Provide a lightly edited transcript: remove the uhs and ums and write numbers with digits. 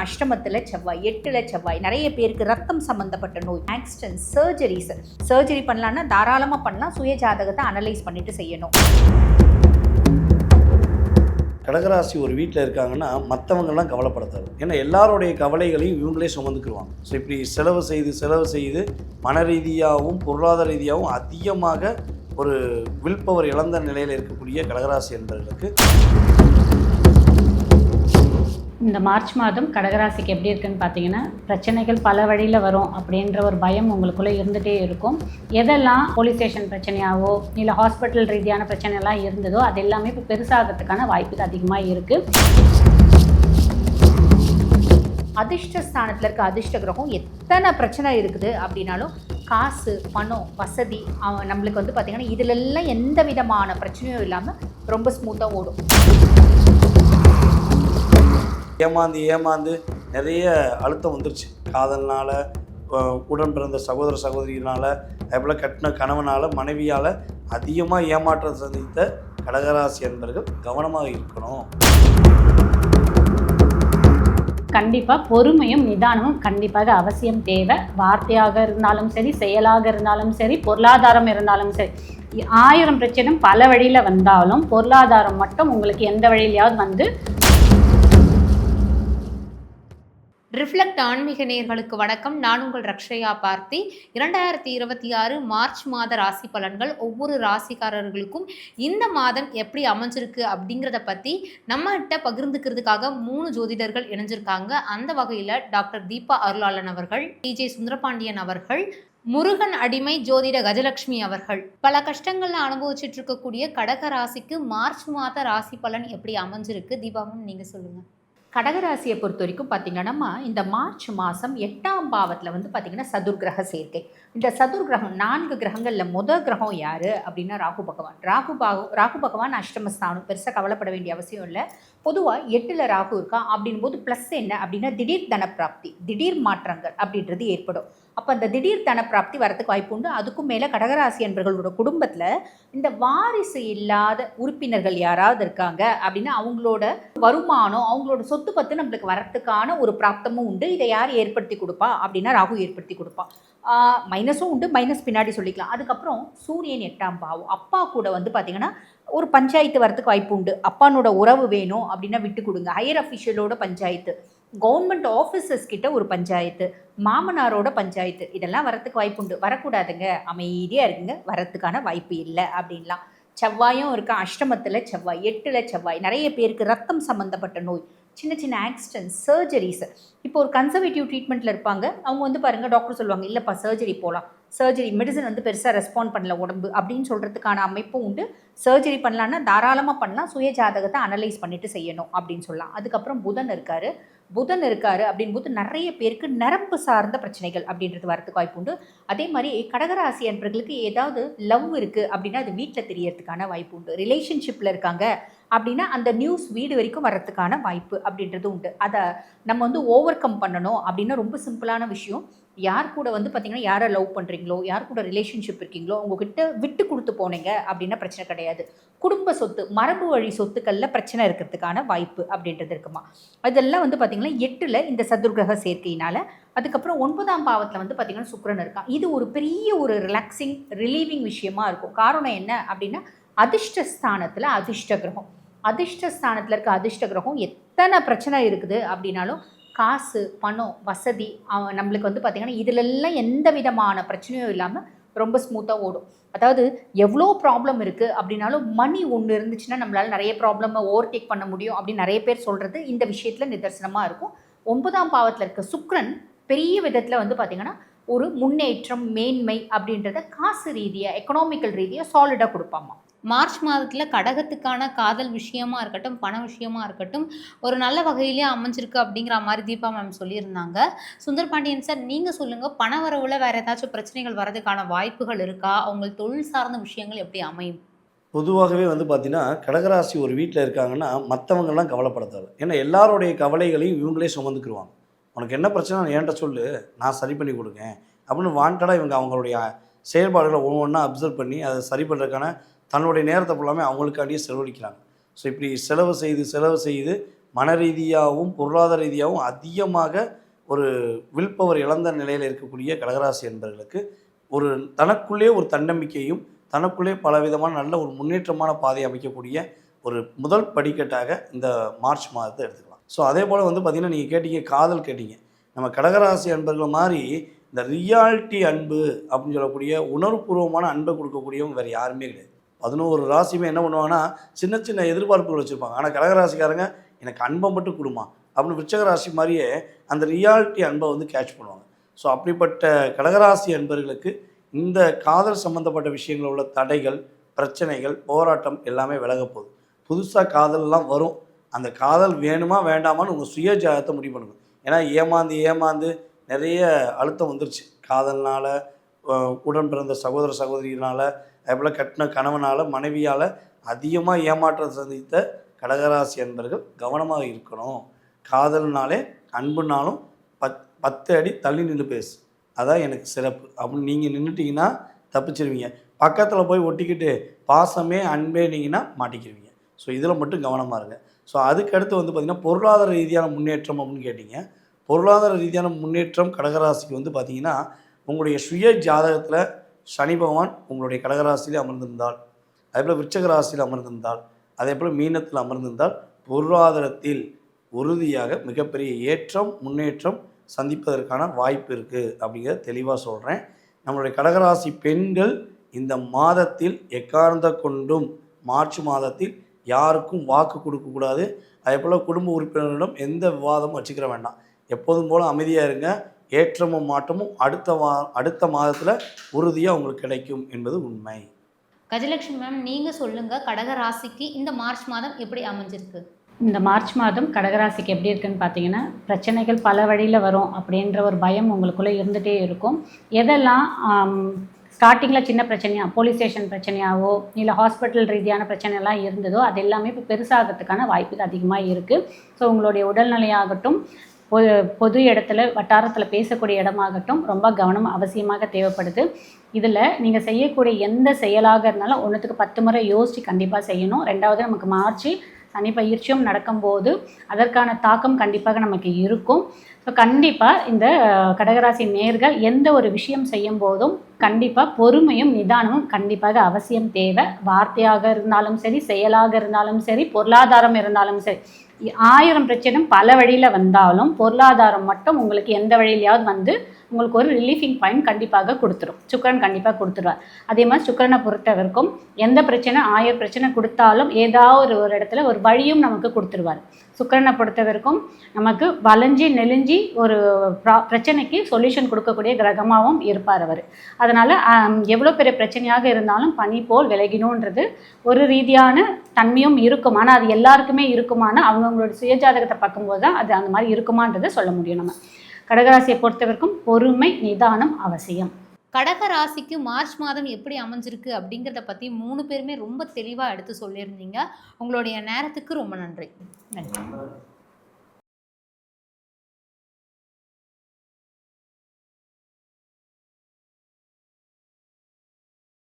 அஷ்டமத்தில் செவ்வாய், 8ல் செவ்வாய், நிறைய பேருக்கு ரத்தம் சம்மந்தப்பட்ட நோய், ஆக்சிடென்ட், சர்ஜரி பண்ணலான்னா தாராளமாக பண்ணலாம். சுய ஜாதகத்தை அனலைஸ் பண்ணிட்டு செய்யணும். கடகராசி ஒரு வீட்டில் இருக்காங்கன்னா மற்றவங்கெல்லாம் கவலைப்படத்தாது. ஏன்னா எல்லாருடைய கவலைகளையும் இவங்களே சுமந்துக்குருவாங்க. ஸோ இப்படி செலவு செய்து மன ரீதியாகவும் பொருளாதார ரீதியாகவும் அதிகமாக ஒரு வில் பவர் இழந்த நிலையில் இருக்கக்கூடிய கடகராசி என்பவர்களுக்கு இந்த மார்ச் மாதம் கடகராசிக்கு எப்படி இருக்குன்னு பார்த்தீங்கன்னா, பிரச்சனைகள் பல வழியில் வரும் அப்படின்ற ஒரு பயம் உங்களுக்குள்ளே இருந்துகிட்டே இருக்கும். எதெல்லாம் போலீஸ் ஸ்டேஷன் பிரச்சனையாவோ இல்லை ஹாஸ்பிட்டல் ரீதியான பிரச்சனைலாம் இருந்ததோ அது எல்லாமே இப்போ பெருசாகிறதுக்கான வாய்ப்புகள் அதிகமாக இருக்குது. அதிர்ஷ்டஸ்தானத்தில் இருக்க அதிர்ஷ்ட கிரகம் எத்தனை பிரச்சனை இருக்குது அப்படின்னாலும் காசு, பணம், வசதி நம்மளுக்கு வந்து பார்த்திங்கன்னா இதிலெல்லாம் எந்த விதமான பிரச்சனையும் இல்லாமல் ரொம்ப ஸ்மூத்தாக ஓடும். ஏமாந்து நிறைய அழுத்தம் வந்துருச்சு. காதல்னால், உடன் பிறந்த சகோதரியினால், அதேபோல் கட்டின கணவனால், மனைவியால் அதிகமாக ஏமாற்றம் சந்தித்த கடகராசி என்பவர்கள் கவனமாக இருக்கணும். கண்டிப்பாக பொறுமையும் நிதானமும் கண்டிப்பாக அவசியம் தேவை. வார்த்தையாக இருந்தாலும் சரி, செயலாக இருந்தாலும் சரி, பொருளாதாரம் இருந்தாலும் சரி. 1000 பிரச்சனை பல வழியில் வந்தாலும் பொருளாதாரம் மட்டும் உங்களுக்கு எந்த வழியிலையாவது வந்து. ரிஃப்ளெக்ட் ஆன்மீக நேயர்களுக்கு வணக்கம். நான் உங்கள் ரக்ஷயா பார்த்தி. 2026 மார்ச் மாத ராசி பலன்கள் ஒவ்வொரு ராசிக்காரர்களுக்கும் இந்த மாதம் எப்படி அமைஞ்சிருக்கு அப்படிங்கிறத பற்றி நம்மகிட்ட பகிர்ந்துக்கிறதுக்காக 3 ஜோதிடர்கள் இணைஞ்சிருக்காங்க. அந்த வகையில் டாக்டர் தீபா அருளாளன் அவர்கள், டிஜே சுந்தரபாண்டியன் அவர்கள், முருகன் அடிமை ஜோதிட கஜலட்சுமி அவர்கள். பல கஷ்டங்கள்ல அனுபவிச்சுட்டு இருக்கக்கூடிய கடக ராசிக்கு மார்ச் மாத ராசி பலன் எப்படி அமைஞ்சிருக்கு? தீபாவும் நீங்க சொல்லுங்க. கடகராசியை பொறுத்த வரைக்கும் பார்த்திங்கன்னா இந்த மார்ச் மாதம் 8ஆம் பாவத்தில் வந்து பார்த்திங்கன்னா சதுர்கிரக சேர்க்கை. இந்த சதுர்கிரகம் 4 கிரகங்களில் முதல் கிரகம் யார் அப்படின்னா ராகு பகவான். ராகு பகவான் அஷ்டமஸ்தானம், பெருசாக கவலைப்பட வேண்டிய அவசியம் இல்லை. பொதுவாக 8ல் ராகு இருக்கா அப்படின் போது ப்ளஸ் என்ன அப்படின்னா திடீர் தனப்பிராப்தி, திடீர் மாற்றங்கள் அப்படின்றது ஏற்படும். அப்போ அந்த திடீர் தனப்பிராப்தி வரத்துக்கு வாய்ப்பு உண்டு. அதுக்கும் மேலே கடகராசி என்பவர்களோட குடும்பத்தில் இந்த வாரிசு இல்லாத உறுப்பினர்கள் யாராவது இருக்காங்க அப்படின்னா அவங்களோட வருமானம், அவங்களோட சொத்து பத்து நம்மளுக்கு வரத்துக்கான ஒரு பிராப்தமும் உண்டு. இதை யார் ஏற்படுத்தி கொடுப்பா அப்படின்னா ராகு ஏற்படுத்தி கொடுப்பா. மைனஸும் உண்டு, மைனஸ் பின்னாடி சொல்லிக்கலாம். அதுக்கப்புறம் சூரியன் 8ஆம் பாவம், அப்பா கூட வந்து பார்த்திங்கன்னா ஒரு பஞ்சாயத்து வரத்துக்கு வாய்ப்பு உண்டு. அப்பானோட உறவு வேணும் அப்படின்னா விட்டு கொடுங்க. ஹையர் அஃபிஷியலோட பஞ்சாயத்து, கவர்மெண்ட் ஆஃபீஸர்ஸ் கிட்ட ஒரு பஞ்சாயத்து, மாமனாரோட பஞ்சாயத்து, இதெல்லாம் வரத்துக்கு வாய்ப்பு உண்டு. வரக்கூடாதுங்க, அமைதியாக இருக்குங்க, வரத்துக்கான வாய்ப்பு இல்லை அப்படின்லாம். செவ்வாயும் இருக்கா அஷ்டமத்தில் செவ்வாய், 8ல் செவ்வாய், நிறைய பேருக்கு ரத்தம் சம்மந்தப்பட்ட நோய், சின்ன ஆக்சிடென்ட், சர்ஜரிஸ். இப்போ ஒரு கன்சர்வேட்டிவ் ட்ரீட்மெண்ட்டில் இருப்பாங்க. அவங்க வந்து பாருங்கள் டாக்டர் சொல்லுவாங்க இல்லைப்பா சர்ஜரி போகலாம், மெடிசன் வந்து பெருசாக ரெஸ்பாண்ட் பண்ணல உடம்பு அப்படின்னு சொல்கிறதுக்கான அமைப்பும் உண்டு. சர்ஜரி பண்ணலான்னா தாராளமாக பண்ணலாம். சுய ஜாதகத்தை அனலைஸ் பண்ணிட்டு செய்யணும் அப்படின்னு சொல்லலாம். அதுக்கப்புறம் புதன் இருக்காரு அப்படின்போது நிறைய பேருக்கு நரம்பு சார்ந்த பிரச்சனைகள் அப்படின்றது வரதுக்கு வாய்ப்பு உண்டு. அதே மாதிரி கடகராசி அன்பர்களுக்கு ஏதாவது லவ் இருக்குது அப்படின்னா அது வீட்டில் தெரியறதுக்கான வாய்ப்பு உண்டு. ரிலேஷன்ஷிப்பில் இருக்காங்க அப்படின்னா அந்த நியூஸ் வீடு வரைக்கும் வர்றதுக்கான வாய்ப்பு அப்படின்றது உண்டு. அதை நம்ம வந்து ஓவர் கம் பண்ணணும் அப்படின்னா ரொம்ப சிம்பிளான விஷயம். யார் கூட வந்து பார்த்திங்கன்னா யாரை லவ் பண்ணுறீங்களோ, யார் கூட ரிலேஷன்ஷிப் இருக்கீங்களோ உங்ககிட்ட விட்டு கொடுத்து போனீங்க அப்படின்னா பிரச்சனை கிடையாது. குடும்ப சொத்து, மரபு வழி சொத்துக்களில் பிரச்சனை இருக்கிறதுக்கான வாய்ப்பு அப்படின்றது இருக்குமா. அதெல்லாம் வந்து பார்த்திங்கன்னா 8ல் இந்த சதுர்கிரக சேர்க்கையினால். அதுக்கப்புறம் 9ஆம் பாவத்தில் வந்து பார்த்திங்கன்னா சுக்கிரன் இருக்கான். இது ஒரு பெரிய ஒரு ரிலாக்ஸிங், ரிலீவிங் விஷயமா இருக்கும். காரணம் என்ன அப்படின்னா அதிர்ஷ்டஸ்தானத்தில் இருக்க அதிர்ஷ்ட கிரகம் எத்தனை பிரச்சனை இருக்குது அப்படின்னாலும் காசு, பணம், வசதி நம்மளுக்கு வந்து பார்த்திங்கன்னா இதிலெல்லாம் எந்த விதமான பிரச்சனையும் இல்லாமல் ரொம்ப ஸ்மூத்தாக ஓடும். அதாவது எவ்வளோ ப்ராப்ளம் இருக்குது அப்படின்னாலும் மணி ஒன்று இருந்துச்சுன்னா நம்மளால் நிறைய ப்ராப்ளமை ஓவர்டேக் பண்ண முடியும் அப்படின்னு நிறைய பேர் சொல்கிறது இந்த விஷயத்தில் நிதர்சனமாக இருக்கும். 9ஆம் பாவத்தில் இருக்க சுக்கிரன் பெரிய விதத்தில் வந்து பார்த்திங்கன்னா ஒரு முன்னேற்றம், மேன்மை அப்படின்றத காசு ரீதியாக, எக்கனாமிக்கல் ரீதியாக சாலிடாக கொடுப்பாமா. மார்ச் மாதத்தில் கடகத்துக்கான காதல் விஷயமா இருக்கட்டும், பண விஷயமா இருக்கட்டும், ஒரு நல்ல வகையிலே அமைஞ்சிருக்கு அப்படிங்கிற மாதிரி தீபா மேம் சொல்லியிருந்தாங்க. சுந்தரபாண்டியன் சார், நீங்கள் சொல்லுங்கள், பண வரவுல வேறு ஏதாச்சும் பிரச்சனைகள் வரதுக்கான வாய்ப்புகள் இருக்கா? அவங்க தொழில் சார்ந்த விஷயங்கள் எப்படி அமையும்? பொதுவாகவே வந்து பார்த்திங்கன்னா கடகராசி ஒரு வீட்டில் இருக்காங்கன்னா மற்றவங்கெல்லாம் கவலைப்படத்தாது. ஏன்னா எல்லாருடைய கவலைகளையும் இவங்களே சுமந்துக்குருவாங்க. உனக்கு என்ன பிரச்சனை என்கிட்ட சொல்லு, நான் சரி பண்ணி கொடுக்கேன் அப்படின்னு வாண்டடாக இவங்க அவங்களுடைய செயல்பாடுகளை ஒவ்வொன்றா அப்சர்வ் பண்ணி அதை சரி பண்ணுறதுக்கான தன்னுடைய நேரத்தை ஃபுல்லாமே அவங்களுக்காண்டியே செலவழிக்கிறாங்க. ஸோ இப்படி செலவு செய்து மன ரீதியாகவும் பொருளாதார ரீதியாகவும் அதிகமாக ஒரு வில் பவர் இழந்த நிலையில் இருக்கக்கூடிய கடகராசி என்பவர்களுக்கு ஒரு தனக்குள்ளே ஒரு தன்னம்பிக்கையும் தனக்குள்ளே பலவிதமான நல்ல ஒரு முன்னேற்றமான பாதையை அமைக்கக்கூடிய ஒரு முதல் படிக்கட்டாக இந்த மார்ச் மாதத்தை எடுத்துக்கலாம். ஸோ அதே போல் வந்து பார்த்திங்கன்னா நீங்கள் கேட்டீங்க, காதல் கேட்டீங்க. நம்ம கடகராசி அன்பர்கள் மாதிரி இந்த ரியாலிட்டி அன்பு அப்படின்னு சொல்லக்கூடிய உணர்வுபூர்வமான அன்பை கொடுக்கக்கூடியவங்க வேறு யாருமே கிடையாது. 11 ராசியுமே என்ன பண்ணுவாங்கன்னா சின்ன சின்ன எதிர்பார்ப்புகள் வச்சுருப்பாங்க. ஆனால் கடகராசிக்காரங்க எனக்கு அன்பை மட்டும் கொடுமா அப்படின்னு விருச்சிக ராசி மாதிரியே அந்த ரியாலிட்டி அன்பை வந்து கேட்ச் பண்ணுவாங்க. ஸோ அப்படிப்பட்ட கடகராசி அன்பர்களுக்கு இந்த காதல் சம்மந்தப்பட்ட விஷயங்களில் உள்ள தடைகள், பிரச்சனைகள், போராட்டம் எல்லாமே விலக போகுது. புதுசாக காதல்லாம் வரும். அந்த காதல் வேணுமா வேண்டாமான்னு உங்கள் சுய ஜாதகத்தை முடிவு பண்ணுங்க. ஏன்னா ஏமாந்து நிறைய அழுத்தம் வந்துருச்சு. காதல்னால், உடன் பிறந்த சகோதர சகோதரியினால், அதேபோல் கட்டின கணவனால், மனைவியால் அதிகமாக ஏமாற்றம் சந்தித்த கடகராசி அன்பர்கள் கவனமாக இருக்கணும். காதல்னாலே அன்புனாலும் 10 அடி தள்ளி நின்று பேசு, அதான் எனக்கு சிறப்பு அப்படின்னு நீங்கள் நின்றுட்டிங்கன்னா தப்பிச்சிருவீங்க. பக்கத்தில் போய் ஒட்டிக்கிட்டு பாசமே அன்பே நீங்கன்னா மாட்டிக்கிடுவீங்க. ஸோ இதில் மட்டும் கவனமாக இருங்க. ஸோ அதுக்கடுத்து வந்து பார்த்திங்கன்னா பொருளாதார ரீதியான முன்னேற்றம் அப்படின்னு கேட்டிங்க. பொருளாதார ரீதியான முன்னேற்றம் கடகராசிக்கு வந்து பார்த்திங்கன்னா உங்களுடைய சுய ஜாதகத்தில் சனி பகவான் உங்களுடைய கடகராசியில் அமர்ந்திருந்தால், அதேபோல் விருச்சிக ராசியில் அமர்ந்திருந்தால், அதேபோல் மீனத்தில் அமர்ந்திருந்தால் பொருளாதாரத்தில் உறுதியாக மிகப்பெரிய ஏற்றம் முன்னேற்றம் சந்திப்பதற்கான வாய்ப்பு இருக்குது அப்படிங்கிறத தெளிவாக சொல்கிறேன். நம்மளுடைய கடகராசி பெண்கள் இந்த மாதத்தில் எக்காரணத்தை கொண்டும் மார்ச் மாதத்தில் யாருக்கும் வாக்கு கொடுக்கக்கூடாது. அதேபோல் குடும்ப உறுப்பினர்களிடம் எந்த விவாதமும் வச்சுக்கிற வேண்டாம். எப்போதும் போல் அமைதியாக இருங்க. ஏற்றமும் மாற்றமும் அடுத்த மாதத்தில் உறுதியாக உங்களுக்கு கிடைக்கும் என்பது உண்மை. கஜலட்சுமி மேம், நீங்கள் சொல்லுங்கள், கடகராசிக்கு இந்த மார்ச் மாதம் எப்படி அமைஞ்சிருக்கு? இந்த மார்ச் மாதம் கடகராசிக்கு எப்படி இருக்குன்னு பார்த்தீங்கன்னா, பிரச்சனைகள் பல வழியில் வரும் அப்படின்ற ஒரு பயம் உங்களுக்குள்ளே இருந்துகிட்டே இருக்கும். எதெல்லாம் ஸ்டார்டிங்கில் சின்ன பிரச்சனையாக போலீஸ் ஸ்டேஷன் பிரச்சனையாவோ இல்லை ஹாஸ்பிட்டல் ரீதியான பிரச்சனைலாம் இருந்ததோ அது எல்லாமே இப்போ பெருசாகிறதுக்கான வாய்ப்புகள் அதிகமாக இருக்குது. ஸோ உங்களுடைய உடல்நிலையாகட்டும், பொது இடத்துல வட்டாரத்தில் பேசக்கூடிய இடமாகட்டும் ரொம்ப கவனம் அவசியமாக தேவைப்படுது. இதில் நீங்கள் செய்யக்கூடிய எந்த செயலாக இருந்தாலும் 1க்கு 10 முறை யோசித்து கண்டிப்பாக செய்யணும். 2வது நமக்கு மார்ச் சனி பயிற்சியும் நடக்கும்போது அதற்கான தாக்கம் கண்டிப்பாக நமக்கு இருக்கும். ஸோ கண்டிப்பாக இந்த கடகராசி நேர்கள் எந்த ஒரு விஷயம் செய்யும் போதும் கண்டிப்பாக பொறுமையும் நிதானமும் கண்டிப்பாக அவசியம் தேவை. வார்த்தையாக இருந்தாலும் சரி, செயலாக இருந்தாலும் சரி, பொருளாதாரம் இருந்தாலும் சரி, 1000 பிரச்சனை பல வழியில் வந்தாலும் பொருளாதாரம் மட்டும் உங்களுக்கு எந்த வழியிலையாவது வந்து உங்களுக்கு ஒரு ரிலீஃபிங் பாயிண்ட் கண்டிப்பாக கொடுத்துரும். சுக்கிரன் கண்டிப்பாக கொடுத்துருவார். அதே மாதிரி சுக்கிரனை பொறுத்தவரைக்கும் எந்த பிரச்சனை 1000 பிரச்சனை கொடுத்தாலும் ஏதாவது ஒரு இடத்துல ஒரு வழியும் நமக்கு கொடுத்துருவார். சுக்கிரனை பொறுத்தவரைக்கும் நமக்கு வளைஞ்சி நெளிஞ்சி ஒரு பிரச்சனைக்கு சொல்யூஷன் கொடுக்கக்கூடிய கிரகமாகவும் இருப்பார் அவர். அதனால் எவ்வளோ பெரிய பிரச்சனையாக இருந்தாலும் பனி போல் விலகினோன்றது ஒரு ரீதியான தன்மையும் இருக்கும். ஆனால் அது எல்லாருக்குமே இருக்குமானா அவங்கவுங்களோட சுயஜாதகத்தை பார்க்கும்போது தான் அது அந்த மாதிரி இருக்குமான்றதை சொல்ல முடியும். நம்ம கடகராசியை பொறுத்தவரைக்கும் பொறுமை நிதானம் அவசியம். கடகராசிக்கு மார்ச் மாதம் எப்படி அமைஞ்சிருக்கு அப்படிங்கிறத பற்றி 3 பேருமே ரொம்ப தெளிவாக எடுத்து சொல்லியிருந்தீங்க. உங்களுடைய நேரத்துக்கு ரொம்ப நன்றி. நன்றி.